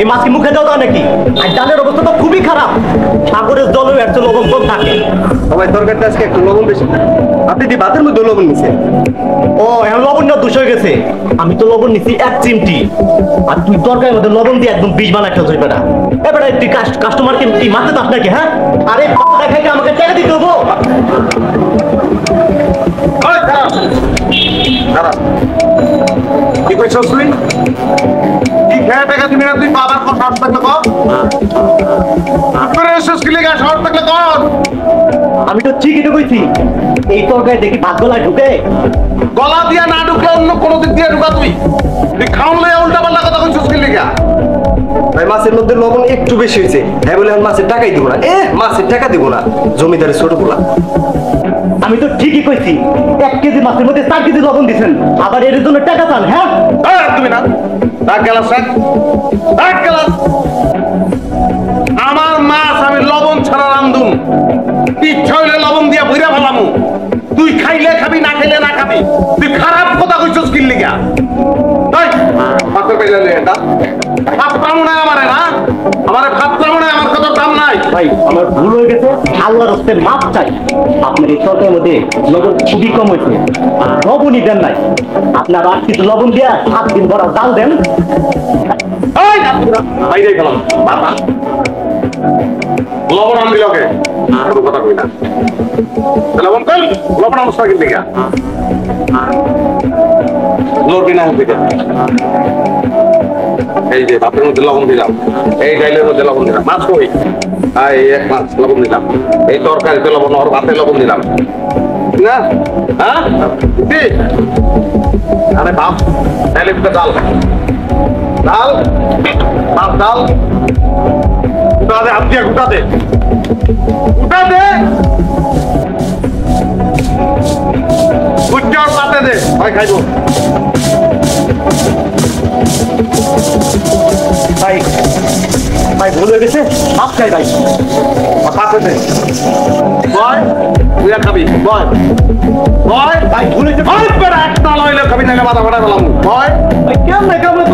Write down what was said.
এই মাছ কি মুখে দেওয়া যায় নাকি? আর ডালের অবস্থা তো খুবই খারাপ। সাগরের জলে একটা লবণ কম থাকে। সবাই তরকারিটা আজকে একটু লবণ বেশি। আপনি কি ভাতের মধ্যে লবণ নিছেন? ও এখন লবণটা দূষ হয়ে গেছে। আমি তো লবণ নিছি 1 চিমটি, আর তুই তরকারির মধ্যে লবণ দিয়ে একদম 20 বানা খেলছিস বেটা। এবারে তুই কাস্টমারকে কি মারতে চাস নাকি? হ্যাঁ, আরে দেখাইতে আমাকে টাকা দিতে হবো। কি কইছস তুই? কি খেয়ে টাকা দিবি না তুই? বাবার কথা থাকলে কর। তোর এসেছিস কি লেগে শহর থাকলে কর। আমি তো ঠিকই তো কইছি, এই তরকারি দেখি ভাত গলায় ঢুকে। গলা দিয়া না ঢুকলে অন্য কোনো দিক দিয়ে ঢুকা তুই। তুই খাওন লইয়া উল্টা পাল্টা কথা কইছস কি লেগে? ভাই মাছের মধ্যে লবণ একটু বেশি হয়েছে। হ্যাঁ বলে মাছের টাকাই দিব না। মাছের টাকা দিব না, জমিদারের ছোট পোলা। আমি তো ঠিকই কইছি, 1 কেজি মাছের মধ্যে 4 কেজি লবণ দিছেন, আবার এর জন্য টাকা চান? হ্যাঁ তুমি না এক গ্লাস এক গ্লাস। আমার মাছ আমি লবণ ছাড়া রান্ধুম। ইচ্ছা হইলে লবণ দিয়া ভইরা ফেলামু। তুই খাইলে খাবি, না খাইলে না খাবি। তুই খারাপ কথা কইছস কি লিগা? তাই মাছের পাইলে এটা ভাত পামু না আমারে, না আমারে ভাত পামু না, আমার কত দাম নাই। ভাই আমার ভুল হয়ে গেছে, আল্লাহর হস্তে মাপ চাই। আপনার এই তরকারির মধ্যে লবণ খুবই কম হয়েছে, লবণই দেন নাই। আপনার আর কিছু লবণ দিয়া 7 দিন বড় ডাল দেন। এই না বাইরে গেলাম বাবা। লবণ আনবি লগে আর কথা কই না। লবণ কই? লবণ আমস কি দিগা? লবণ না দিগা। এই যে ভাতের মধ্যে লবণ দিলাম, এই ডাইলের মধ্যে লবণ দিলাম। মাছ কই? এই এক মাছ লবণ দিলাম, এই তরকারিতে লবণ, আর ভাতে লবণ দিলাম না। হ্যাঁ আরে বাপ, তাহলে ডাল ডাল ভাত ডাল উঠা দে, হাত দিয়ে উঠা দে, উঠা দে, উচ্চার পাতে দে, ভাই খাইবো। ভাই ভাই ভুল হয়ে গেছে, মাপ চাই ভাই। পাতে দে বয়, তুই খাবি বয় বয়। ভাই ভুল হয়েছে, একটা লইলে খাবি না, মাথা ফাটা গেলাম বয়। কেমন কেমন